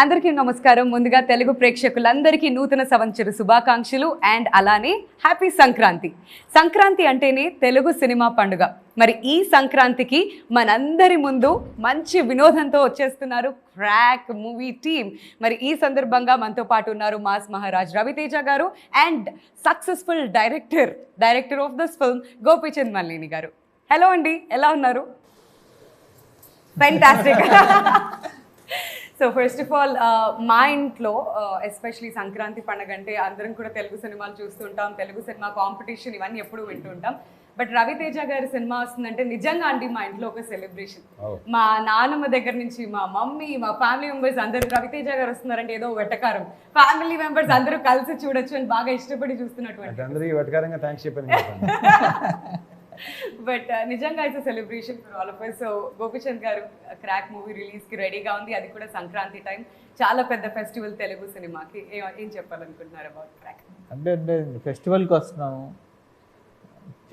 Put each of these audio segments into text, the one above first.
అందరికీ నమస్కారం. ముందుగా తెలుగు ప్రేక్షకులందరికీ నూతన సంవత్సర శుభాకాంక్షలు అండ్ అలానే హ్యాపీ సంక్రాంతి. సంక్రాంతి అంటేనే తెలుగు సినిమా పండుగ. మరి ఈ సంక్రాంతికి మనందరి ముందు మంచి వినోదంతో వచ్చేస్తున్నారు క్రాక్ మూవీ టీమ్. మరి ఈ సందర్భంగా మనతో పాటు ఉన్నారు మాస్ మహారాజ్ రవితేజ గారు and successful director of this film Gopichand Malineni గారు. హలో అండి, ఎలా ఉన్నారు? Fantastic. So first of all మా ఇంట్లో ఎస్పెషలీ సంక్రాంతి పండుగ అంటే అందరం కూడా తెలుగు సినిమాలు చూస్తుంటాం, తెలుగు సినిమా కాంపిటీషన్ ఇవన్నీ ఎప్పుడు వింటుంటాం. బట్ రవితేజ గారి సినిమా వస్తుందంటే నిజంగా అండి మా ఇంట్లో ఒక సెలబ్రేషన్. మా నాన్నమ్మ దగ్గర నుంచి మా మమ్మీ, మా ఫ్యామిలీ మెంబర్స్ అందరూ రవితేజ గారు వస్తున్నారంటే ఏదో వెటకారం. ఫ్యామిలీ మెంబర్స్ అందరూ కలిసి చూడొచ్చు అని బాగా ఇష్టపడి చూస్తున్నటువంటి. బట్ నిజంగా it's celebration for all of us. So Gopichand గారు క్రాక్ మూవీ రిలీజ్కి రెడీగా ఉంది, అది కూడా సంక్రాంతి టైం. చాలా పెద్ద ఫెస్టివల్ తెలుగు సినిమాకి. ఏం చెప్పాలనుకుంటున్నారు అబౌట్ క్రాక్? అంటే ఫెస్టివల్కి వస్తున్నాము,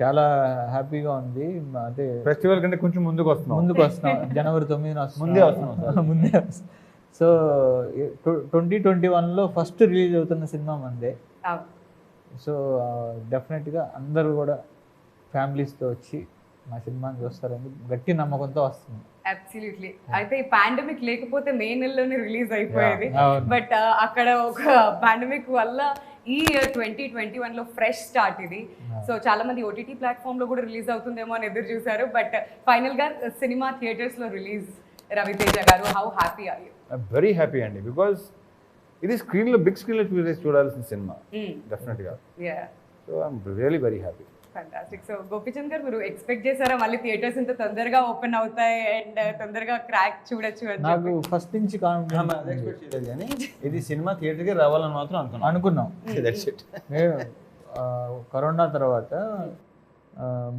చాలా హ్యాపీగా ఉంది. అంటే ఫెస్టివల్ కంటే కొంచెం ముందుకు వస్తున్నాం. జనవరి 9న ముందే వస్తున్నాం. సో 2021లో ఫస్ట్ రిలీజ్ అవుతున్న సినిమా మందే. సో డెఫినెట్గా అందరూ కూడా ఫ్యామిలీస్తో వచ్చి మా సినిమాని చూస్తారని గట్టి నమ్మకంతో వస్తుంది. అబ్సల్యూట్లీ. అయితే ఈ పాండమిక్ లేకపోతే మే నెలలోనే రిలీజ్ అయిపోయేది. బట్ అక్కడ ఒక పాండమిక్ వల్ల ఈ 2021లో ఫ్రెష్ స్టార్ట్ ఇది. సో చాలా మంది ఓటీటీ ప్లాట్ఫామ్ లో కూడా రిలీజ్ అవుతుందేమో అని ఎదురు చూసారు. బట్ ఫైనల్ గా సినిమా థియేటర్స్ లో రిలీజ్. రవితేజ గారు, how happy are you? Very happy అండి, బికాస్ ఇది స్క్రీన్ లో బిగ్ స్క్రీన్ లో చూడాల్సిన సినిమా డెఫినెట్ గా. So I'm really very happy. Fantastic. So Gopichand గారు, మీరు ఎక్స్పెక్ట్ చేశారా మళ్ళీ థియేటర్స్ ఇంత తొందరగా ఓపెన్ అవుతాయి అండ్ తొందరగా క్రాక్ చూడొచ్చు అని? నాకు ఫస్ట్ నుంచి ఎక్స్పెక్ట్ చేయలేదు, కానీ ఇది సినిమా థియేటర్కి రావాలని మాత్రం అనుకున్నాం. మేము కరోనా తర్వాత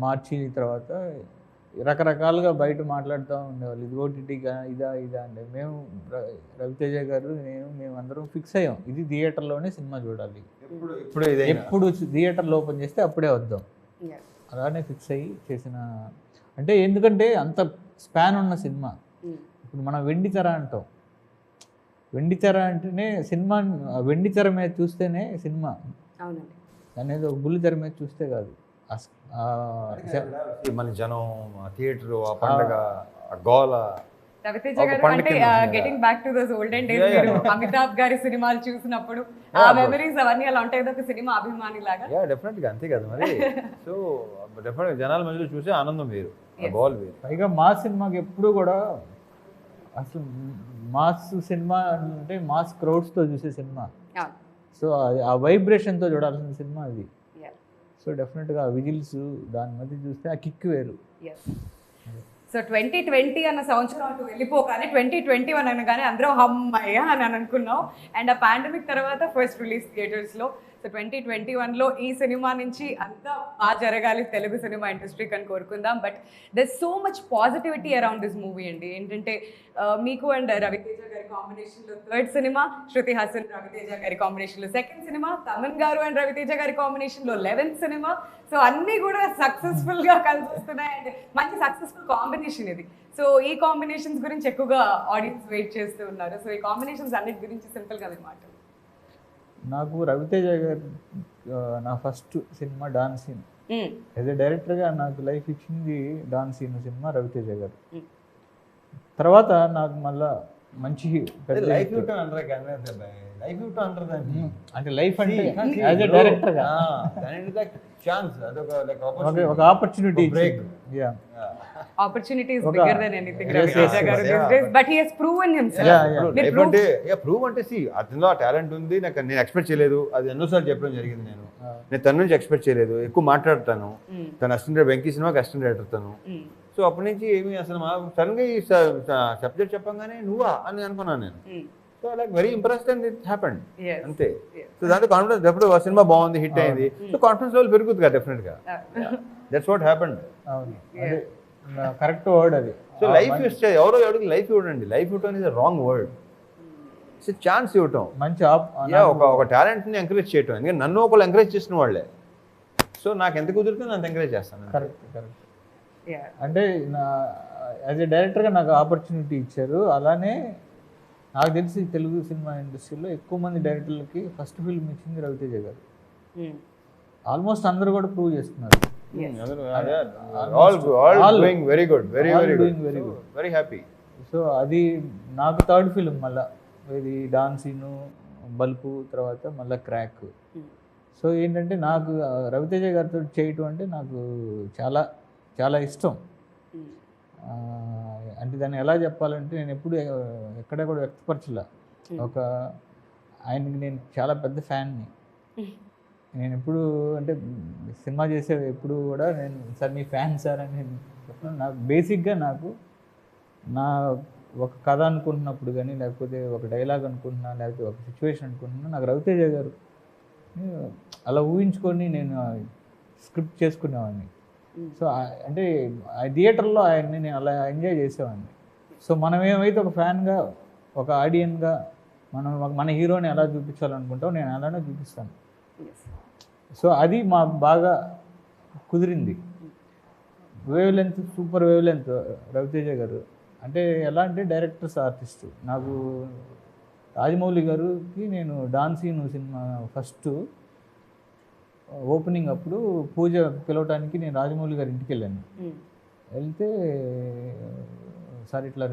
మార్చి తర్వాత రకరకాలుగా బయట మాట్లాడుతూ ఉండేవాళ్ళు, ఇది ఓటీటీగా ఇదా అంటే మేము రవితేజ గారు మేమందరం ఫిక్స్ అయ్యాం, ఇది థియేటర్లోనే సినిమా చూడాలి. ఎప్పుడు థియేటర్లో ఓపెన్ చేస్తే అప్పుడే వద్దాం, అలానే ఫిక్స్ అయ్యి చేసిన. అంటే ఎందుకంటే అంత స్పాన్ ఉన్న సినిమా. ఇప్పుడు మనం వెండితెర అంటాం, వెండితెర అంటేనే సినిమా, వెండితెర మీద చూస్తేనే సినిమా అనేది, ఒక బుల్లి తెర మీద చూస్తే కాదు. మన జనం, థియేటర్, ఆ పండుగ, ఆ గోల. రవితేజ గారు అంటే getting back to those olden days, మీరు అమితాబ్ గారి సినిమాలు చూసినప్పుడు ఆ మెమరీస్ అవన్నీ అలా ఉంటాయి కదా, ఒక సినిమా అభిమాని లాగా. డెఫినెట్ గా అంతే కదా మరి. సో డెఫినెట్ గా జనాల మధ్యలో చూసే ఆనందం వేరు, గోల్ వేరు. పైగా మా సినిమాకి ఎప్పుడు కూడా అసలు మాస్ సినిమా అంటే మాస్ క్రౌడ్స్తో చూసే సినిమా. సో ఆ వైబ్రేషన్తో చూడాల్సిన సినిమా అది. సో డెఫినెట్గా విజిల్స్ దాని మధ్య చూస్తే ఆ కిక్ వేరు. సో 2020 అన్న సంవత్సరం అటు వెళ్ళిపోగానే 2021 అనగానే అందరూ హమ్మయ్య అని అనుకున్నాం. అండ్ ఆ పాండమిక్ తర్వాత ఫస్ట్ రిలీజ్ థియేటర్స్లో. సో 2021లో ఈ సినిమా నుంచి అంతా బాగా జరగాలి తెలుగు సినిమా ఇండస్ట్రీకి అని కోరుకుందాం. But there so much positivity around this movie అండి. ఏంటంటే మీకు అండ్ రవితేజ గారి కాంబినేషన్లో థర్డ్ సినిమా, శృతి హాసన్ రవితేజ గారి కాంబినేషన్లో సెకండ్ సినిమా, తమన్ గారు అండ్ రవితేజ గారి కాంబినేషన్లో 11th సినిమా. సో అన్నీ కూడా సక్సెస్ఫుల్గా కలిసి వస్తున్నాయి అండ్ మంచి సక్సెస్ఫుల్ కాంబినేషన్ ఇది. సో ఈ కాంబినేషన్స్ గురించి ఎక్కువగా ఆడియన్స్ వెయిట్ చేస్తూ ఉన్నారు. సో ఈ కాంబినేషన్స్ అన్నిటి గురించి సింపుల్గా మీ మాట. నాకు రవితేజ గారు నా first cinema Don Seenu. As a డైరెక్టర్గా నాకు లైఫ్ ఇచ్చింది డాన్ సీన్ సినిమా రవితేజ గారు. తర్వాత నాకు మళ్ళా మంచి లైఫ్ అంటే లైఫ్ అంటే యాజ్ ఎ డైరెక్టర్గా ఒక opportunity break. Opportunity is bigger than anything. Raviteja garu these days, but he has proven himself. Prove అంటే అతనిలో ఆ టాలెంట్ ఉంది, నేను ఎక్స్పెక్ట్ చేయలేదు. అది ఎన్నోసార్లు చెప్పడం జరిగింది. నేను తన నుంచి ఎక్స్పెక్ట్ చేయలేదు. ఎక్కువ మాట్లాడతాను, తన అసిస్టెంట్ వెంకీ సినిమాకి అసిస్టెంట్ డైరెక్టర్ తను. సో అప్పటి నుంచి ఏమి అసలు సడన్గా ఈ సబ్జెక్ట్ చెప్పంగానే నువ్వా అని అనుకున్నాను నేను. So like very impressed and it happened అంతే. సో దాంట్లో కాన్ఫిడెన్స్, ఎప్పుడు సినిమా బాగుంది, హిట్ అయింది, సో కాన్ఫిడెన్స్ లెవెల్ పెరుగుతుంది కదా డెఫినెట్గా. That's what happened. Correct word అది. సో లైఫ్ ఇస్తే ఎవరో ఎవరికి లైఫ్ ఇవ్వడండి. లైఫ్ ఇవ్వడం is wrong word. It's chance ఇవ్వటం, మంచి ఒక టాలెంట్ని ఎంకరేజ్ చేయటం. ఎందుకంటే నన్ను ఒకళ్ళు ఎంకరేజ్ చేసిన వాళ్ళే. సో నాకు ఎంత కుదురుతుందో అంత ఎంకరేజ్ చేస్తాను. కరెక్ట్. అంటే యాజ్ ఎ డైరెక్టర్గా నాకు ఆపర్చునిటీ ఇచ్చారు. అలానే నాకు తెలిసి తెలుగు సినిమా ఇండస్ట్రీలో ఎక్కువ మంది డైరెక్టర్లకి ఫస్ట్ ఫిల్మ్ ఇచ్చింది రవితేజ గారు. ఆల్మోస్ట్ అందరూ కూడా ప్రూవ్ చేస్తున్నారు. All doing very good, very doing very good. Very happy. So అది నాకు థర్డ్ ఫిల్మ్ మళ్ళీ ఇది డాన్సీను బల్పు తర్వాత మళ్ళీ క్రాక్. సో ఏంటంటే నాకు రవితేజ గారితో చేయటం అంటే నాకు చాలా చాలా ఇష్టం. అంటే దాన్ని ఎలా చెప్పాలంటే నేను ఎప్పుడు ఎక్కడ కూడా వ్యక్తపరచలే. ఒక ఆయనకి నేను చాలా పెద్ద ఫ్యాన్ని. నేను ఎప్పుడు అంటే సినిమా చేసే ఎప్పుడు కూడా నేను సార్ మీ ఫ్యాన్ సార్ అని నేను చెప్పను. నాకు బేసిక్గా నాకు నా ఒక కథ అనుకుంటున్నప్పుడు కానీ లేకపోతే ఒక డైలాగ్ అనుకుంటున్నా లేకపోతే ఒక సిచ్యువేషన్ అనుకుంటున్నా నాకు రవితేజ గారు అలా ఊహించుకొని నేను స్క్రిప్ట్ చేసుకునేవాడిని. సో అంటే ఆ థియేటర్లో ఆయన్ని నేను అలా ఎంజాయ్ చేసేవాడిని. సో మనం ఏమైతే ఒక ఫ్యాన్గా ఒక ఆడియన్గా మనం మన హీరోని ఎలా చూపించాలనుకుంటాం నేను అలానే చూపిస్తాను. సో అది మా బాగా కుదిరింది. Wavelength super wavelength Ravi Teja గారు. అంటే ఎలా అంటే డైరెక్టర్స్ ఆర్టిస్ట్. నాకు రాజమౌళి గారికి నేను డాన్సీను సినిమా ఫస్ట్ ఓపెనింగ్ అప్పుడు పూజ పిలవటానికి నేను రాజమౌళి గారి ఇంటికి వెళ్ళాను. వెళ్తే సార్ ఇట్లా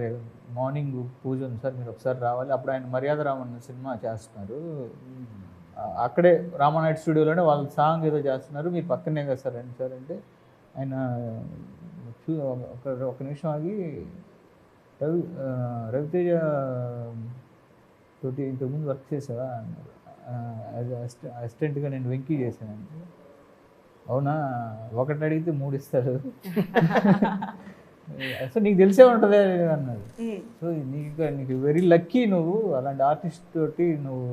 మార్నింగ్ పూజ ఉంది సార్ మీరు ఒకసారి రావాలి. అప్పుడు ఆయన మర్యాద రామన్న సినిమా చేస్తున్నారు. అక్కడే రామానాయుడు స్టూడియోలోనే వాళ్ళ సాంగ్ ఏదో చేస్తున్నారు, మీరు పక్కనే కదా సార్ అండి సార్ అంటే ఆయన ఒక నిమిషం ఆగి రవితేజ తోటి ఇంతకుముందు వర్క్ చేసావా అన్నారు. అసిస్టెంట్గా నేను వెంకీ చేశానంటే అవునా ఒకటి అడిగితే 3 ఇస్తారు సో నీకు తెలిసే ఉంటుంది అన్నాడు. సో నీకు వెరీ లక్కీ నువ్వు అలాంటి ఆర్టిస్ట్ తోటి నువ్వు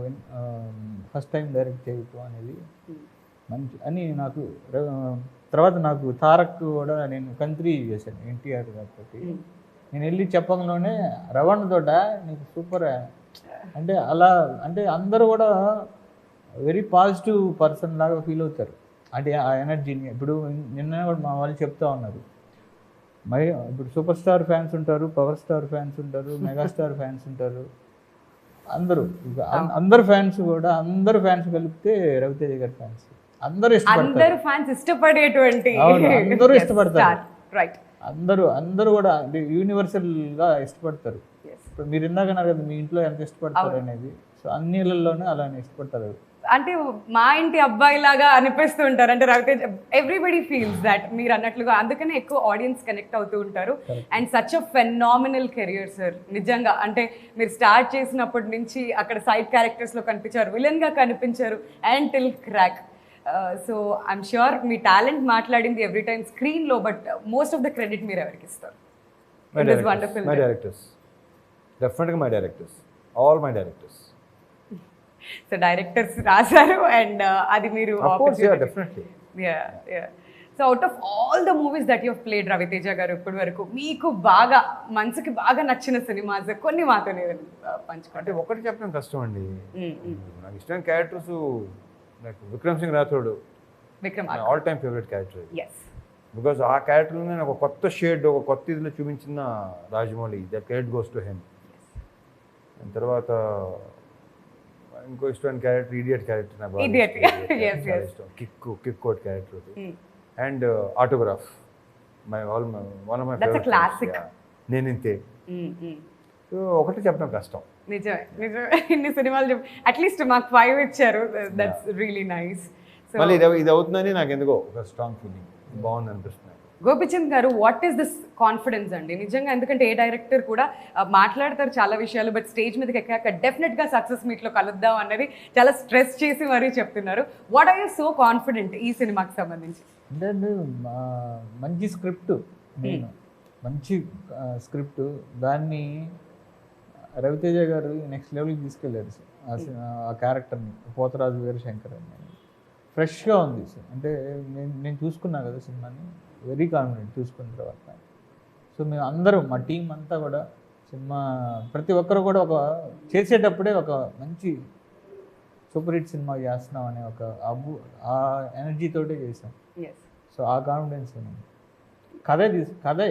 ఫస్ట్ టైం డైరెక్ట్ చేయటం అనేది మంచి అని నాకు. తర్వాత నాకు తారక్ కూడా నేను కంత్రి చేశాను ఎన్టీఆర్ గారితో. నేను వెళ్ళి చెప్పడంలోనే రవణ్ తోట నీకు సూపర్ అంటే అలా అంటే అందరూ కూడా వెరీ పాజిటివ్ పర్సన్ లాగా ఫీల్ అవుతారు. అంటే ఆ ఎనర్జీని ఇప్పుడు నిన్న కూడా మా వాళ్ళు చెప్తా ఉన్నారు. మరి ఇప్పుడు సూపర్ స్టార్ ఫ్యాన్స్ ఉంటారు, పవర్ స్టార్ ఫ్యాన్స్ ఉంటారు, మెగాస్టార్ ఫ్యాన్స్ ఉంటారు. అందరు ఫ్యాన్స్ కూడా అందరు ఫ్యాన్స్ కలిపితే రవితేజ గారి ఫ్యాన్స్ అందరూ ఇష్టపడేటువంటి అందరూ ఇష్టపడతారు. అందరూ కూడా యూనివర్సల్గా ఇష్టపడతారు. ఇప్పుడు మీరు ఇందాక అన్నారు కదా మీ ఇంట్లో ఎంత ఇష్టపడతారు అనేది. సో అన్ని ఇళ్లలోనే అలానే ఇష్టపడతారు. అంటే మా ఇంటి అబ్బాయి లాగా అనిపిస్తూ ఉంటారు. అంటే రవితేజ ఎవ్రీబడి ఫీల్స్ దట్ మీరు అన్నట్లుగా. అందుకనే ఎక్కువ ఆడియన్స్ కనెక్ట్ అవుతూ ఉంటారు. And such a phenomenal career sir నిజంగా. అంటే మీరు స్టార్ట్ చేసినప్పటి నుంచి అక్కడ సైడ్ క్యారెక్టర్స్లో కనిపించారు, విలన్గా కనిపించారు and till Krack. So I'm sure మీ టాలెంట్ మాట్లాడింది ఎవ్రీ టైమ్ స్క్రీన్లో. But most of the credit మీరు ఎవరికి ఇస్తారు? మై డైరెక్టర్స్, డెఫినెట్గా my directors, all my directors. So directors రాశారు అండ్ అది మీరు so out of all the movies that you played Ravi Teja గారు ఇప్పటి వరకు మీకు బాగా మనసుకి బాగా నచ్చిన సినిమాస్ కొన్ని మాతో పంచుకోండి. అంటే ఒకటి చెప్పడం కష్టం అండి. నాకు ఇష్టమైన క్యారెక్టర్స్ నాకు Vikram Singh Rathod all time favourite character. Because ఆ క్యారెక్టర్లో నేను ఒక కొత్త షేడ్ ఒక కొత్త ఇదిలో చూపించిన Rajamouli. That credit goes to him. తర్వాత ఇంకో ఇష్టమైన క్యారెక్టర్ ఇడియట్ క్యారెక్టర్ నాకు బాగా ఇష్టం. కిక్ కోట్ character and autograph one of my favourite. నేను ఇంతే. సో ఒకటి చెప్పడం కష్టం. నిజమే ఇన్ని సినిమాలు అట్లీస్ట్ మాకు 5 ఇచ్చారు. That's really nice. మళ్ళీ ఇది అవుతుందని నాకు ఎందుకో ఒక స్ట్రాంగ్ ఫీలింగ్ బాగుంది అనిపిస్తుంది. గోపిచంద్ గారు వాట్ ఈస్ దిస్ కాన్ఫిడెన్స్ అండి నిజంగా? ఎందుకంటే ఏ డైరెక్టర్ కూడా మాట్లాడతారు చాలా విషయాలు, బట్ స్టేజ్ మీదకి ఎక్కాక డెఫినెట్గా సక్సెస్ మీట్లో కలుద్దాం అన్నది చాలా స్ట్రెస్ చేసి మరీ చెప్తున్నారు. What are you so confident ఈ సినిమాకి సంబంధించి? అంటే మంచి స్క్రిప్ట్, మంచి స్క్రిప్ట్, దాన్ని రవితేజ గారు నెక్స్ట్ లెవెల్కి తీసుకెళ్ళారు సార్. ఆ క్యారెక్టర్ని పోతరాజు వీరశంకర్ అని ఫ్రెష్గా ఉంది సార్. అంటే నేను చూసుకున్నా కదా సినిమాని, వెరీ కాన్ఫిడెంట్ చూసుకున్న తర్వాత. సో మేము అందరూ మా టీం అంతా కూడా సినిమా ప్రతి ఒక్కరు కూడా ఒక చేసేటప్పుడే ఒక మంచి సూపర్ హిట్ సినిమా చేస్తున్నాం అనే ఒక ఆ ఎనర్జీతోటే చేసాం. సో ఆ కాన్ఫిడెన్స్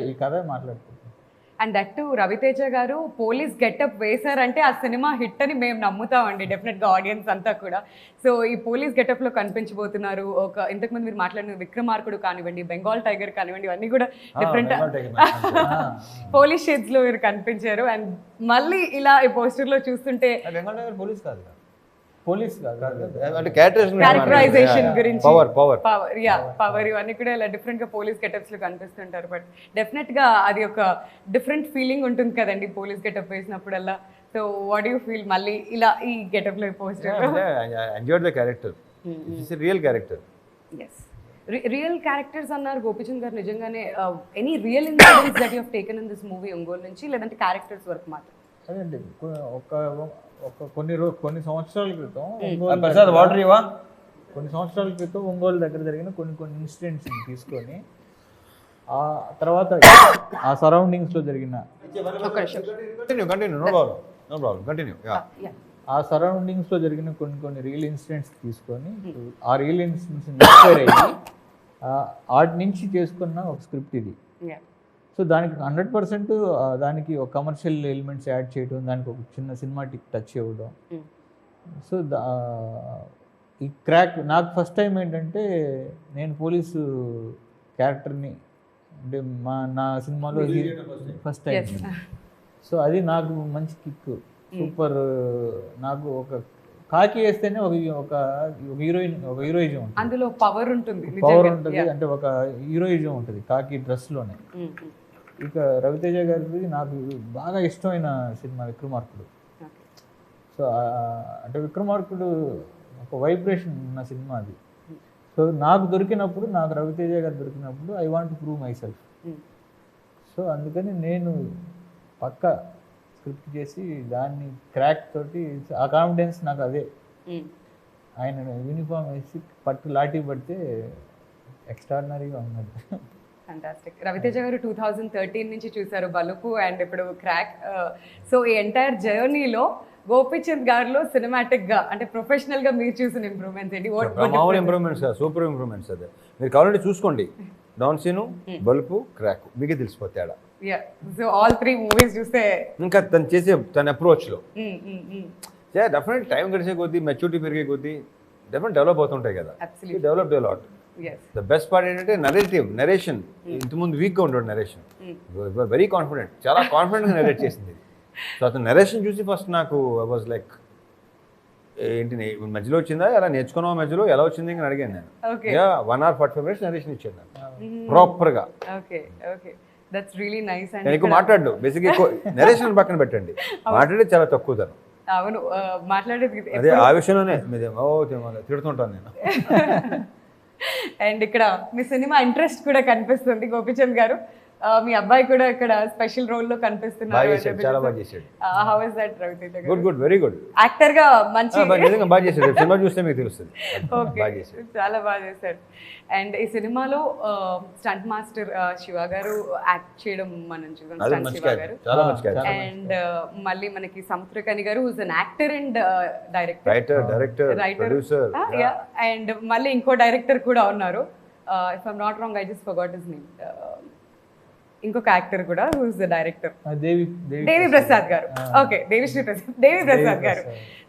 ఈ కథ మాట్లాడుకుంటాం. అండ్ దట్ టు రవితేజ గారు పోలీస్ గెటప్ వేశారంటే ఆ సినిమా హిట్ అని మేము నమ్ముతామండి డెఫినెట్గా ఆడియన్స్ అంతా కూడా. సో ఈ పోలీస్ గెటప్లో కనిపించబోతున్నారు. ఇంతకుముందు మీరు మాట్లాడిన విక్రమార్కుడు కానివ్వండి, బెంగాల్ టైగర్ కానివ్వండి, ఇవన్నీ కూడా డిఫరెంట్ పోలీస్ షేడ్స్లో మీరు కనిపించారు. అండ్ మళ్ళీ ఇలా ఈ పోస్టర్లో చూస్తుంటే పోలీస్ కాదు, పోలీస్ కాదు అంటే క్యారెక్టరైజేషన్ గురించి పవర్ పవర్ ఇవన్నీ కూడా ఇలా డిఫరెంట్ గా పోలీస్ గెటప్స్ లో కనిపిస్తుంటారు. బట్ డెఫినెట్ గా అది ఒక డిఫరెంట్ ఫీలింగ్ ఉంటుంది కదండి పోలీస్ గెటప్ వేసినప్పుడల్లా. సో వాట్ యూ ఫీల్ మళ్ళీ ఇలా ఈ గెటప్ లో poster? Enjoyed the character, it's real character. Yes, real characters అన్నారు గోపిచంద్ గారు. నిజంగానే any real incidents that you have taken in this movie Ongole నుంచి, లేదంటే క్యారెక్టర్స్ వరకు మాత్రం? అదండి కొన్ని సంవత్సరాల క్రితం ఒంగోలు దగ్గర జరిగిన కొన్ని ఇన్సిడెంట్స్ తీసుకొని ఆ తర్వాత ఆ సరౌండింగ్స్లో జరిగిన ఆ సరౌండింగ్స్లో జరిగిన కొన్ని రియల్ ఇన్సిడెంట్స్ తీసుకొని ఆ రియల్ ఇన్సిడెంట్స్ ఇన్స్పైర్ అయ్యి వాటి నుంచి చేసుకున్న ఒక స్క్రిప్ట్ ఇది. సో దానికి 100% దానికి ఒక కమర్షియల్ ఎలిమెంట్స్ యాడ్ చేయడం, దానికి ఒక చిన్న సినిమాటిక్ టచ్ ఇవ్వడం. సో ఈ క్రాక్ నాకు ఫస్ట్ టైం ఏంటంటే నేను పోలీసు క్యారెక్టర్ని అంటే నా సినిమాలో ఫస్ట్ టైం. సో అది నాకు మంచి కిక్, సూపర్. నాకు ఒక కాకి వేస్తేనే ఒక హీరోయిజం ఉంటుంది, అందులో పవర్ ఉంటుంది అంటే ఒక హీరోయిజం ఉంటుంది కాకి డ్రెస్లోనే. ఇక రవితేజ గారికి నాకు బాగా ఇష్టమైన సినిమా విక్రమార్కుడు. సో అంటే విక్రమార్కుడు ఒక వైబ్రేషన్ ఉన్న సినిమా అది. సో నాకు రవితేజ గారు దొరికినప్పుడు I want to prove my self. So అందుకని నేను పక్క స్క్రిప్ట్ చేసి దాన్ని క్రాక్ తోటి ఆ కాన్ఫిడెన్స్ నాకు అదే. ఆయన యూనిఫామ్ వేసి లాఠీ పడితే ఎక్స్ట్రాడినరీగా ఉన్నది. ఫ్యాంటాస్టిక్. రవితేజ గారు 2013 నుంచి చూసారు బలుపు అండ్ ఇప్పుడు క్రాక్. సో ఈ ఎంటైర్ జర్నీలో గోపిచంద్ గారిలో సినిమాటిక్ గా అంటే ప్రొఫెషనల్ గా మీరు చూసిన ఇంప్రూవ్మెంట్స్ ఏంటి? మామూలు ఇంప్రూవ్మెంట్స్, సూపర్ ఇంప్రూవ్మెంట్స్. అదే మీరు కావాలంటే చూసుకోండి, డాన్ సీను, బలుపు, క్రాక్, మీకే తెలిసిపోతాడా. సో ఆల్ 3 మూవీస్ చూస్తే ఇంకా తను చేసే తన అప్రోచ్లో డెఫినెట్ టైం గడిచే కొద్దీ, మెచ్యూరిటీ పెరిగే కొద్దీ డెఫినెట్ డెవలప్ అవుతుంటాయి కదా. Develop lot. The best part ఏంటంటే నరేషన్. ఇంతకుముందు వీక్గా ఉంటాడు నరేషన్, వెరీ కాన్ఫిడెంట్, చాలా కాన్ఫిడెంట్గా నరేట్ చేసింది. సో అతను నరేషన్ చూసి ఫస్ట్ నాకు ఐ వాజ్ లైక్ ఏంటి మధ్యలో వచ్చిందా, ఎలా నేర్చుకున్నావు, మధ్యలో ఎలా వచ్చింది అని అడిగాను నేను. 1 hour 45 minutes నరేషన్ ఇచ్చాను నాకు ప్రాపర్గా. That's really nice. నేను ఎక్కువ మాట్లాడు, బేసిక్గా ఎక్కువ నరేషన్ పక్కన పెట్టండి, మాట్లాడేది చాలా తక్కువ తను. అవును, మాట్లాడేది అదే ఆ విషయంలోనే తిడుతుంటాను నేను. అండ్ ఇక్కడ మీ సినిమా ఇంట్రెస్ట్ కూడా కనిపిస్తుంది గోపిచంద్ గారు. మీ అబ్బాయి కూడా ఇక్కడ స్పెషల్ రోల్ లో కనిపిస్తున్నారు. చాలా బాగా చేశాడు. హౌ ఇస్ దట్ రవితేజ గారు? Good, very good. యాక్టర్ గా మంచి బాగా చేశాడు. సినిమా చూస్తే మీకు తెలుస్తుంది. ఓకే, చాలా బాగా చేశాడు. అండ్ ఈ సినిమాలో స్టంట్ మాస్టర్ శివ గారు యాక్ట్ చేయడం మనం చూసాం, స్టంట్ శివ గారు. అండ్ మళ్ళీ మనకి సముద్రకని గారు who's an actor and director, producer. And మళ్ళీ ఇంకో డైరెక్టర్ కూడా ఉన్నారు. If I'm not wrong, I just forgot his name. ఇంకొక యాక్టర్ కూడా who's the director, Devi Prasad గారు. ఓకే, దేవి ప్రసాద్ గారు.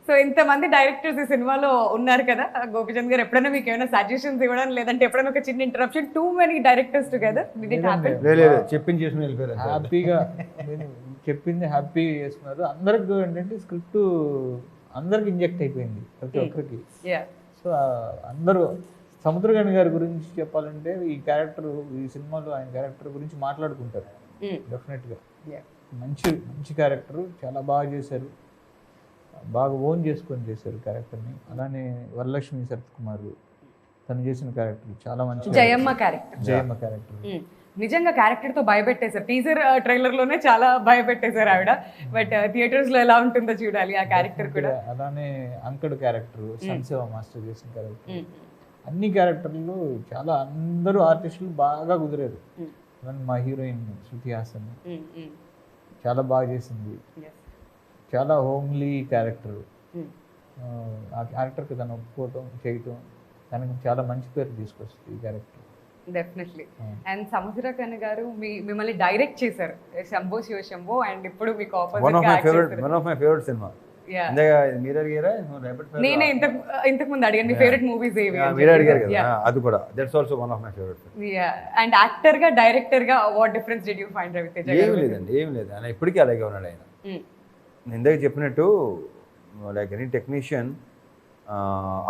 సో ఇంతమంది డైరెక్టర్స్ ఈ సినిమాలో ఉన్నారు కదా గోపిచంద్ గారు. ఎప్పుడైనా మీకు ఏమైనా సజెషన్స్ ఇవ్వడం, లేదంటే ఎప్పుడైనా ఒక చిన్న interruption, too many directors together, did it happen? చెప్పింది చేసుకుని వెళ్ళిపోయారు హ్యాపీగా. చెప్పింది హ్యాపీగా చేస్తున్నారు. అందరికి ఏంటంటే స్క్రిప్ట్ అందరికి ఇంజెక్ట్ అయిపోయింది ప్రతి ఒక్కరికి. సో అందరూ సముద్రగని గారి గురించి చెప్పాలంటే ఈ సినిమాలో ఆయన క్యారెక్టర్ గురించి మాట్లాడుకుంటారు డెఫినెట్గా. మంచి క్యారెక్టర్, చాలా బాగా చేశారు, బాగా ఓన్ చేసుకొని చేశారు క్యారెక్టర్ని. అలానే వరలక్ష్మి శరత్ కుమార్ తను చేసిన క్యారెక్టర్ చాలా మంచి. జయమ్మ క్యారెక్టర్ నిజంగా క్యారెక్టర్ తో భయపెట్టేశారు. టీజర్ ట్రైలర్ లోనే చాలా భయపెట్టేశారు ఆవిడ. బట్ థియేటర్స్ లో ఎలా ఉంటుందో చూడాలి ఆ క్యారెక్టర్ కూడా. అలానే అంకడ్ క్యారెక్టర్, సంసేవ మాస్టర్ చేసిన క్యారెక్టర్, అన్ని క్యారెక్టర్లు చాలా అందరూ ఆర్టిస్టులు బాగా కుదిరారు. మా హీరోయిన్ శృతి హాసన్ చాలా బాగా చేసింది. చాలా హోమ్లీ క్యారెక్టర్. ఆ క్యారెక్టర్కి తను ఒప్పుకోవటం చేయటం తనకి చాలా మంచి పేరు తీసుకొస్తుంది ఈ క్యారెక్టర్. డెఫినెట్లీ. అండ్ సముద్ర ఖన్నా గారు మిమ్మల్ని డైరెక్ట్ చేశారు శంభో శివ శంభో, అండ్ ఇప్పుడు మీకు one of opposite my favourite cinema. మీరు అడిగారా? నేనే ఇంతకు ముందు అడిగాను మీ ఫేవరెట్ మూవీస్ ఏవి మీరు అడిగారు కదా, అది కూడా that's also one of my favourite. And actor గా డైరెక్టర్ గా what difference did you find Ravi Teja గారు? ఏం లేదండి, ఏం లేదు. ఆయన ఇప్పటికీ అలాగే ఉన్నాడు. ఆయన నేను ఇందాక చెప్పినట్టు లైక్ ఎనీ టెక్నీషియన్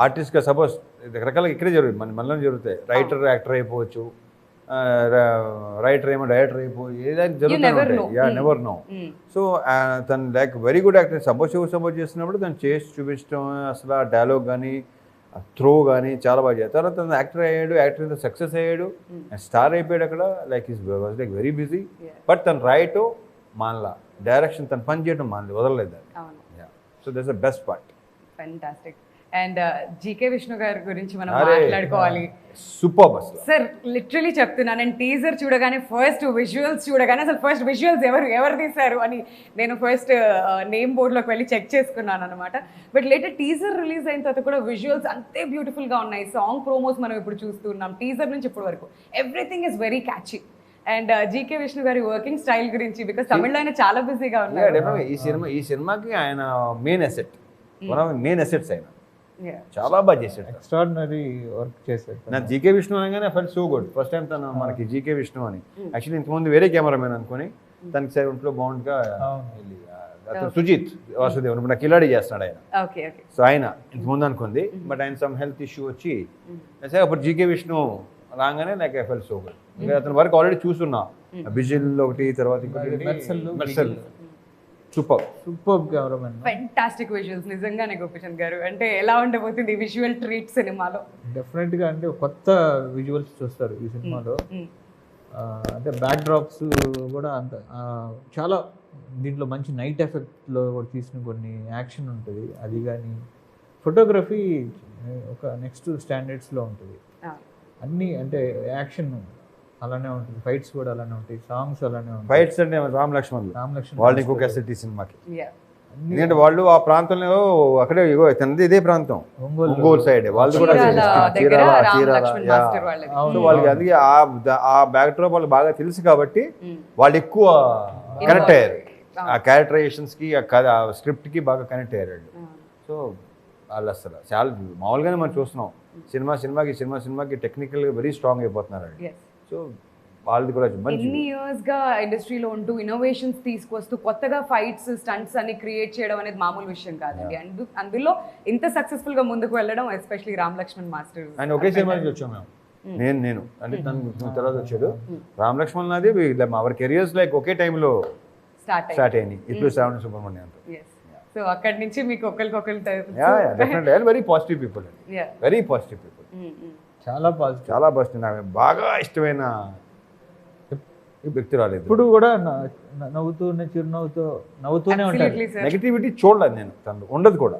ఆర్టిస్ట్గా సపోజ్ రకరకాలుగా ఇక్కడే జరుగుతుంది, మనలో జరుగుతాయి. రైటర్ యాక్టర్ అయిపోవచ్చు, రైటర్ ఏమో డైరెక్టర్ అయిపోయి ఏదైనా జరుగుతుంది. Never know. సో తను like very good actor. Suppose చేస్తున్నప్పుడు తను చేసి చూపించడం, అసలు ఆ డైలాగ్ కానీ త్రో కానీ చాలా బాగా చేస్తారు. తర్వాత తను యాక్టర్ అయ్యాడు, యాక్టర్ సక్సెస్ అయ్యాడు, స్టార్ అయిపోయాడు అక్కడ. Like is was like very busy. But తను రైట్ మానలా, డైరెక్షన్ తను పని చేయడం మానలేదు, వదలలేదు. So that's the best part. Fantastic. And GK Vishnu గారి గురించి మనం మాట్లాడుకోవాలి. సూపర్ అసలు సార్, లిటరలీ చెప్తున్నాను, నేను టీజర్ చూడగానే ఫస్ట్ విజువల్స్ చూడగానే అసలు ఫస్ట్ విజువల్స్ ఎవరు తీశారు అని నేను ఫస్ట్ నేమ్ బోర్డ్లోకి వెళ్ళి చెక్ చేసుకున్నాను అనమాట. బట్ లేటర్ టీజర్ రిలీజ్ అయిన తర్వాత కూడా విజువల్స్ అంతే బ్యూటిఫుల్గా ఉన్నాయి. సాంగ్ ప్రోమోస్ మనం ఇప్పుడు చూస్తున్నాం, టీజర్ నుంచి ఇప్పటి వరకు everything is very catchy. And GK Vishnu గారి వర్కింగ్ స్టైల్ గురించి, బికాస్ తమిళ్లో ఆయన చాలా బిజీగా ఉన్నారు. ఈ సినిమాకి ఆయన main asset, one of main assets. ఆయన చాలా బాగా చేశాడు, ఎక్స్ట్రాడినరీ వర్క్ చేశాడు. నాకు జీకే విష్ణు అనగానే felt so good. First time తను మనకి జీకే విష్ణు అని యాక్చువల్లీ ఇంతకుముందు వేరే కెమెరామెన్ అనుకుని తనకి సరే ఒంట్లో బాగుండగా వెళ్ళి అతను సుజిత్ వాసుదేవ్ నాకు కిలాడి చేస్తున్నాడు ఆయన. సో ఆయన ఇంతకుముందు అనుకుంది, బట్ ఆయన సమ్ హెల్త్ ఇష్యూ వచ్చి అప్పుడు జీకే విష్ణు రాగానే like I felt so good. ఇంకా అతని వరకు ఆల్రెడీ చూస్తున్నా, బిజిల్ ఒకటి, తర్వాత marshal. Super cameraman, fantastic visuals నిజంగానే గోపిచంద్ గారు. అంటే ఎలా ఉండబోతుంది విజువల్ ట్రీట్ సినిమాలో? డెఫినెట్ గా అంటే కొత్త విజువల్స్ చూస్తారు ఈ సినిమాలో. అంటే బ్యాక్ డ్రాప్స్ కూడా అంత చాలా దీంట్లో మంచి నైట్ ఎఫెక్ట్లో కూడా తీసిన కొన్ని యాక్షన్ ఉంటుంది. అది కానీ ఫోటోగ్రఫీ ఒక నెక్స్ట్ స్టాండర్డ్స్లో ఉంటుంది. అన్నీ అంటే యాక్షన్ అలానే ఉంటుంది, ఫైట్స్ కూడా అలానే ఉంటాయి, సాంగ్స్ అలానే ఉంటాయి. ఫైట్స్ అంటే రామ్ లక్ష్మణ్ వాళ్ళు ఇంకొక అసెట్ ఈ సినిమాకి. ఎందుకంటే వాళ్ళు ఆ ప్రాంతంలో అక్కడే ఇదే ప్రాంతం, ఒంగోలు సైడ్ వాళ్ళు కూడా వాళ్ళకి. అందుకే ఆ బ్యాక్ డ్రాప్ వాళ్ళు బాగా తెలుసు కాబట్టి వాళ్ళు ఎక్కువ కనెక్ట్ అయ్యారు ఆ క్యారెక్టరైజేషన్స్ కి, ఆ స్క్రిప్ట్ కి బాగా కనెక్ట్ అయ్యారు. సో వాళ్ళు అసలు చాలా మామూలుగానే మనం చూస్తున్నాం, సినిమాకి టెక్నికల్గా వెరీ స్ట్రాంగ్ అయిపోతున్నారు. సో వాళ్ళది కూడా ఎన్ని ఇయర్స్గా ఇండస్ట్రీలో ఉంటూ ఇన్నోవేషన్స్ తీసుకొస్తూ కొత్తగా ఫైట్స్ స్టంట్స్ అన్ని క్రియేట్ చేయడం అనేది మామూలు విషయం కాదండి. అందులో ఇంత సక్సెస్ఫుల్గా ముందుకు వెళ్ళడం, especially Ram Lakshman master. And ఒకే సినిమా నుంచి వచ్చాం మేము, నేను అంటే తను తర్వాత వచ్చాడు రామ్ లక్ష్మణ్. నాది అవర్ కెరియర్స్ లైక్ ఒకే టైంలో స్టార్ట్ అయ్యింది, ఇప్పుడు శ్రావణ సుబ్రహ్మణ్యంతో. సో అక్కడి నుంచి మీకు ఒకరికొకరు very positive people, very positive people, చాలా పాజిటివ్. నాకు బాగా ఇష్టమైన వ్యక్తి రాలేదు. ఇప్పుడు కూడా నవ్వుతూనే ఉంటారు. నెగటివిటీ చూడలేదు నేను, తను ఉండదు కూడా.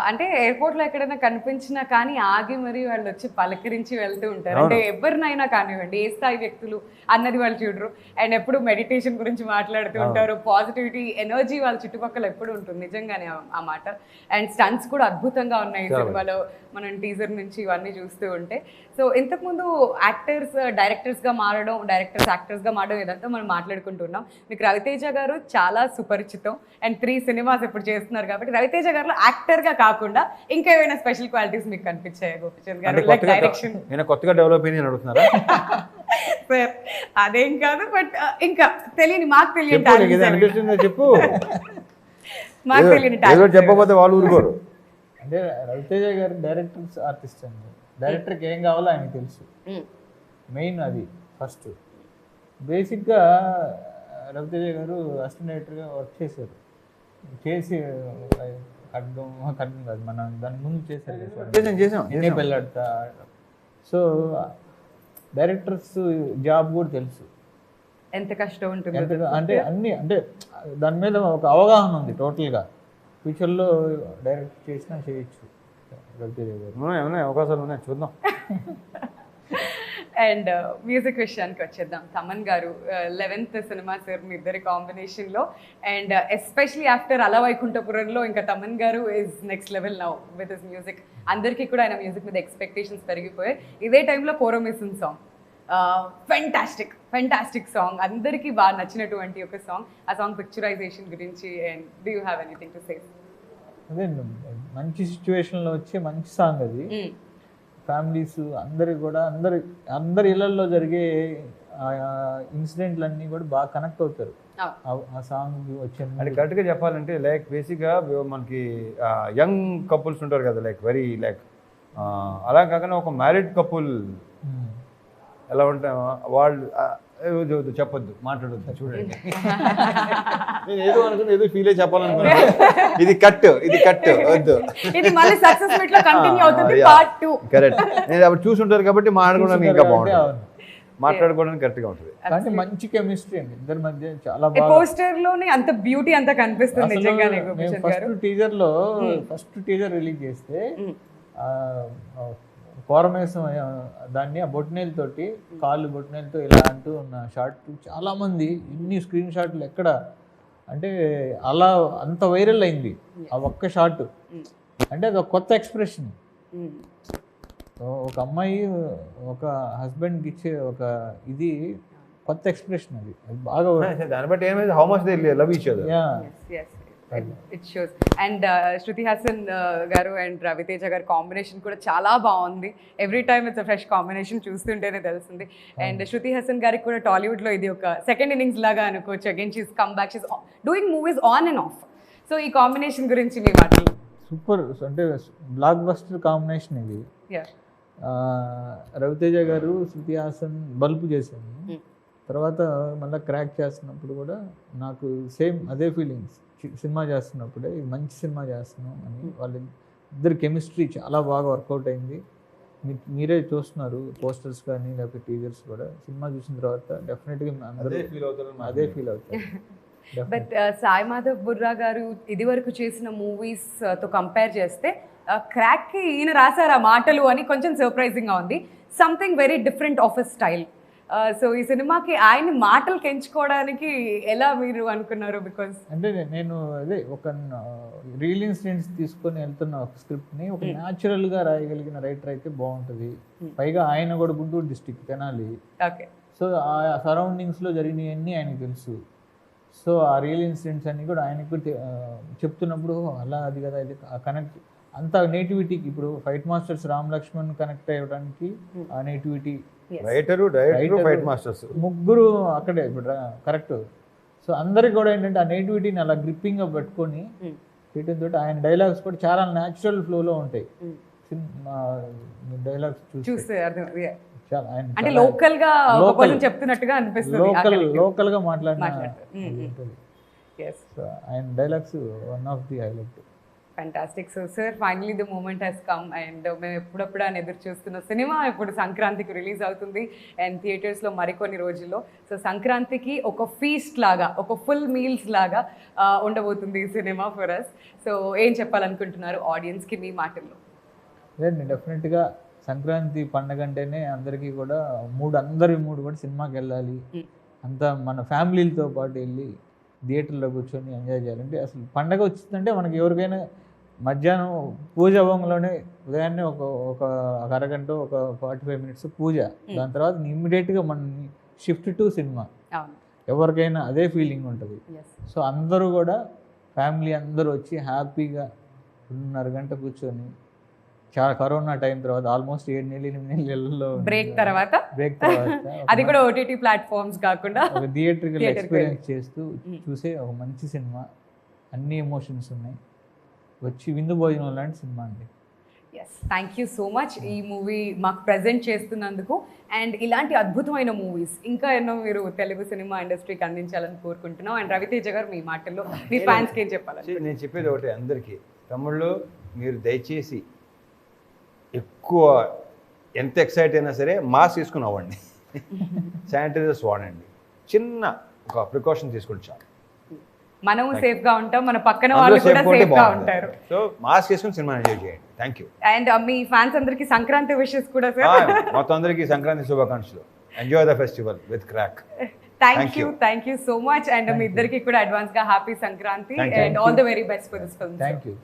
అంటే ఎయిర్పోర్ట్లో ఎక్కడైనా కనిపించినా కానీ ఆగి మరి వాళ్ళు వచ్చి పలకరించి వెళ్తూ ఉంటారు. అంటే ఎవరినైనా కానివ్వండి, ఏ స్థాయి వ్యక్తులు అన్నది వాళ్ళు చూడరు. అండ్ ఎప్పుడు మెడిటేషన్ గురించి మాట్లాడుతూ ఉంటారు, పాజిటివిటీ ఎనర్జీ వాళ్ళ చుట్టుపక్కల ఎప్పుడు ఉంటుంది. నిజంగానే ఆ మాట. అండ్ స్టంట్స్ కూడా అద్భుతంగా ఉన్నాయి సినిమాలో, మనం టీజర్ నుంచి ఇవన్నీ చూస్తూ ఉంటే. సో ఇంతకుముందు యాక్టర్స్ డైరెక్టర్స్గా మారడం, డైరెక్టర్స్ యాక్టర్స్గా మారడం ఇదంతా మనం మాట్లాడుకుంటున్నాం. మీకు రవితేజ గారు చాలా సుపరిచితం, అండ్ 3 సినిమాస్ ఇప్పుడు చేస్తున్నారు కాబట్టి రవితేజ గారు యాక్టర్గా కాకుండా ఇంకా ఏమైనా స్పెషల్ క్వాలిటీస్ మీకు కనిపించాయి గోపిచంద్ గారు? లైక్ డైరెక్షన్ కొత్తగా డెవలప్ అయ్యి అడుగుతున్నారా? సార్ అదేం కాదు, బట్ ఇంకా తెలియని మాకు తెలియని చెప్పు, మాకు తెలియని చెప్పకపోతే వాళ్ళు ఊరుకోరు. అంటే రవితేజ గారు డైరెక్టర్స్ ఆర్టిస్ట్ అండి, డైరెక్టర్కి ఏం కావాలో ఆయనకు తెలుసు. మెయిన్ అది ఫస్ట్. బేసిక్గా రవితేజ గారు అసిస్టెంట్ డైరెక్టర్గా వర్క్ చేశారు. చేసి ఖడ్గం కాదు, మనం దాని ముందు చేశారు, ఎన్నే పెళ్ళాడతా. సో డైరెక్టర్స్ జాబ్ కూడా తెలుసు, ఎంత కష్టం ఉంటుంది అంటే అన్ని, అంటే దాని మీద ఒక అవగాహన ఉంది టోటల్గా. ఫ్యూచర్లో డైరెక్ట్ చేసినా చేయొచ్చు రవితేజ గారు. ఏమైనా అవకాశాలు ఉన్నాయి, చూద్దాం. అండ్ మ్యూజిక్ విషయానికి వచ్చేద్దాం. తమన్ గారు 11th సినిమా సార్ మీ ఇద్దరి కాంబినేషన్లో, అండ్ ఎస్పెషలీ ఆఫ్టర్ అల వైకుంఠపురంలో ఇంకా తమన్ గారు is next level now with his music. అందరికీ కూడా ఆయన మ్యూజిక్ మీద ఎక్స్పెక్టేషన్స్ పెరిగిపోయాయి. ఇదే టైంలో కోరమిషన్ సాంగ్ ఫెంటాస్టిక్ సాంగ్, అందరికీ బాగా నచ్చినటువంటి ఒక సాంగ్. ఆ సాంగ్ పిక్చరైజేషన్ గురించి and do you have anything to say? అదే మంచి సిచ్యువేషన్లో వచ్చే మంచి సాంగ్ అది. ఫ్యామిలీస్ అందరు కూడా అందరి ఇళ్లలో జరిగే ఇన్సిడెంట్లన్నీ కూడా బాగా కనెక్ట్ అవుతారు ఆ సాంగ్ వచ్చే. అంటే కరెక్ట్గా చెప్పాలంటే లైక్ బేసిక్గా మనకి యంగ్ కపుల్స్ ఉంటారు కదా, లైక్ వెరీ లైక్ అలా కాకుండా ఒక మ్యారీడ్ కపుల్ ఎలా ఉంటాయి వాళ్ళు చెప్పొద్దు, మాట్లాడొద్దు, చూడండి. నేను ఏదో అనుకున్నా, ఏదో ఫీల్ అయ్యి చెప్పాలనుకున్నా. ఇది కట్ వద్దు, ఇది మళ్ళీ సక్సెస్ మీట్ లో కంటిన్యూ అవుతుంది పార్ట్ 2. కరెక్ట్. నేను అప్పుడు చూసుంటారు కాబట్టి మాట్లాడుకోవడానికి ఇంకా బాగుంటుంది, మాట్లాడుకోవడానికి కరెక్ట్గా ఉంటుంది. కానీ మంచి కెమిస్ట్రీ అండి ఇద్దరి మధ్య, చాలా బాగా. పోస్టర్ లోనే అంత బ్యూటీ అంతా కనిపిస్తుంది నిజంగానే. ఫస్ట్ టీజర్ రిలీజ్ చేస్తే కోరమేసం దాన్ని ఆ బొట్నేలతోటి, కాళ్ళు బొట్నేలతో ఇలా అంటూ ఉన్న షార్ట్ చాలా మంది ఇన్ని స్క్రీన్ షాట్లు ఎక్కడ అంటే అలా అంత వైరల్ అయింది ఆ ఒక్క షాట్. అంటే అది ఒక కొత్త ఎక్స్ప్రెషన్. ఒక అమ్మాయి ఒక హస్బెండ్కి ఇచ్చే ఒక ఇది కొత్త ఎక్స్ప్రెషన్, అది బాగా. దాన్ని బట్టి ఏమైంది, how much they love each other. It shows. And Shruti Haasan garu and Ravi Teja garu combination కూడా చాలా బాగుంది. Every time it's fresh combination, చూస్తుంటేనే తెలుస్తుంది. అండ్ శృతి హాసన్ గారికి కూడా టాలీవుడ్లో ఇది ఒక సెకండ్ ఇన్నింగ్స్ లాగా అనుకోవచ్చు. Again she's come back, she's doing movies on and of. So ఈ కాంబినేషన్ గురించి మీ మాటలు? సూపర్, అంటే బ్లాక్ బస్టర్ కాంబినేషన్ ఇది. రవితేజ గారు శృతి హాసన్ బల్బు చేశాను, తర్వాత మళ్ళీ క్రాక్ చేస్తున్నప్పుడు కూడా నాకు సేమ్ అదే ఫీలింగ్స్. సినిమా చేస్తున్నప్పుడే ఇది మంచి సినిమా చేస్తున్నాం అని వాళ్ళ ఇద్దరు కెమిస్ట్రీ చాలా బాగా వర్కౌట్ అయింది. మీరే చూస్తున్నారు పోస్టర్స్ కానీ లేకపోతే టీజర్స్ కూడా. సినిమా చూసిన తర్వాత డెఫినెట్గా అందరూ అదే ఫీల్ అవుతారు. బట్ సాయి మాధవ్ బుర్రా గారు ఇది వరకు చేసిన మూవీస్తో కంపేర్ చేస్తే క్రాక్కి ఈయన రాశారు ఆ మాటలు అని కొంచెం సర్ప్రైజింగ్గా ఉంది. Something very different of a style. So ఈ సినిమాకి ఆయన మాటలు ఎంచుకోవడానికి ఎలా మీరు అనుకున్నారు? బికాస్ అంటే నేను అదే ఒక రియల్ ఇన్సిడెంట్స్ తీసుకొని వెళ్తున్న ఒక స్క్రిప్ట్ని ఒక న్యాచురల్గా రాయగలిగిన రైటర్ అయితే బాగుంటుంది. పైగా ఆయన కూడా Guntur district Tenali. Okay. So ఆ సరౌండింగ్స్లో జరిగినవన్నీ ఆయనకు తెలుసు. సో ఆ రియల్ ఇన్సిడెంట్స్ అన్నీ కూడా ఆయనకు చెప్తున్నప్పుడు అలా అది కదా ఇది కనెక్ట్ అంత నేటివిటీకి. ఇప్పుడు fight masters Ram Laxman connect అయ్యడానికి ఆ nativity, writer director fight masters ముగ్గురు అక్కడే ఇప్పుడు కరెక్ట్. సో అందరికి కూడా ఏంటంటే ఆ నేటివిటీని అలా గ్రిప్పింగ్గా పెట్టుకొని చేయడంతో ఆయన డైలాగ్స్ కూడా చాలా న్యాచురల్ ఫ్లోలో ఉంటాయి. డైలాగ్స్ చూస్తే అంటే లోకల్ గా చెప్తున్నట్టుగా అనిపిస్తుంది, లోకల్ గా మాట్లాడిన ఆయన dialogues one of the highlight. Fantastic. So sir, finally the moment he's come and మేము ఎప్పుడప్పుడు అని ఎదురు చూస్తున్న సినిమా ఇప్పుడు సంక్రాంతికి రిలీజ్ అవుతుంది అండ్ థియేటర్స్లో మరికొన్ని రోజుల్లో. సో సంక్రాంతికి ఒక ఫీస్ట్ లాగా, ఒక ఫుల్ మీల్స్ లాగా ఉండబోతుంది ఈ సినిమా ఫర్ అస్. సో ఏం చెప్పాలనుకుంటున్నారు ఆడియన్స్కి మీ మాటల్లో? లేదండి, డెఫినెట్గా సంక్రాంతి పండగ అంటేనే అందరికీ కూడా అందరి మూడు కూడా సినిమాకి వెళ్ళాలి, అంతా మన ఫ్యామిలీలతో పాటు వెళ్ళి థియేటర్లో కూర్చొని ఎంజాయ్ చేయాలంటే. అసలు పండగ వచ్చిందంటే మనకి ఎవరికైనా మధ్యాహ్నం పూజ అవ్వంలోనే ఉదయాన్నే ఒక అరగంట, ఒక 45 minutes పూజ, దాని తర్వాత ఇమ్మీడియట్గా మన షిఫ్ట్ టు సినిమా. ఎవరికైనా అదే ఫీలింగ్ ఉంటుంది. సో అందరూ కూడా ఫ్యామిలీ అందరూ వచ్చి హ్యాపీగా 2.5 గంట కూర్చొని, చాలా కరోనా టైం తర్వాత ఆల్మోస్ట్ 7-8 నెలల్లో బ్రేక్ తర్వాత అది కూడా ఓటీటీ ప్లాట్ఫామ్స్ కాకుండా ఒక థియేటర్కల్ ఎక్స్పీరియన్స్ చేస్తూ చూసే ఒక మంచి సినిమా. అన్ని ఎమోషన్స్ ఉన్నాయి, వచ్చి విందు భోజనం లాంటి సినిమా అండి. Yes, thank you so much ఈ మూవీ మాకు ప్రజెంట్ చేస్తున్నందుకు. అండ్ ఇలాంటి అద్భుతమైన మూవీస్ ఇంకా ఎన్నో మీరు తెలుగు సినిమా ఇండస్ట్రీకి అందించాలని కోరుకుంటున్నాం. అండ్ రవితేజ గారు మీ మాటల్లో మీ ఫ్యాన్స్కి ఏం చెప్పాలి? నేను చెప్పేది ఒకటి అందరికీ, తమ్ముళ్ళు మీరు దయచేసి ఎక్కువ ఎంత ఎక్సైట్ అయినా సరే మాస్క్ తీసుకుని అవ్వండి, శానిటైజర్స్ వాడండి, చిన్న ఒక ప్రికాషన్ తీసుకుంటే చాలు. మనము సేఫ్ గా ఉంటాం, మన పక్కన వాళ్ళు కూడా సేఫ్ గా ఉంటారు. సో మాస్క్ చేసుకుని సినిమా ఎంజాయ్ చేయండి. Thank you. అండ్ మీ ఫ్యాన్స్ అందరికి సంక్రాంతి విషెస్ కూడా సార్. మొత్తం అందరికి సంక్రాంతి శుభాకాంక్షలు. Enjoy the festival with Krack. Thank you so much. And మీ ఇద్దరికి కూడా అడ్వాన్స్ గా happy Sankranti and all the very best for this film. Thank you.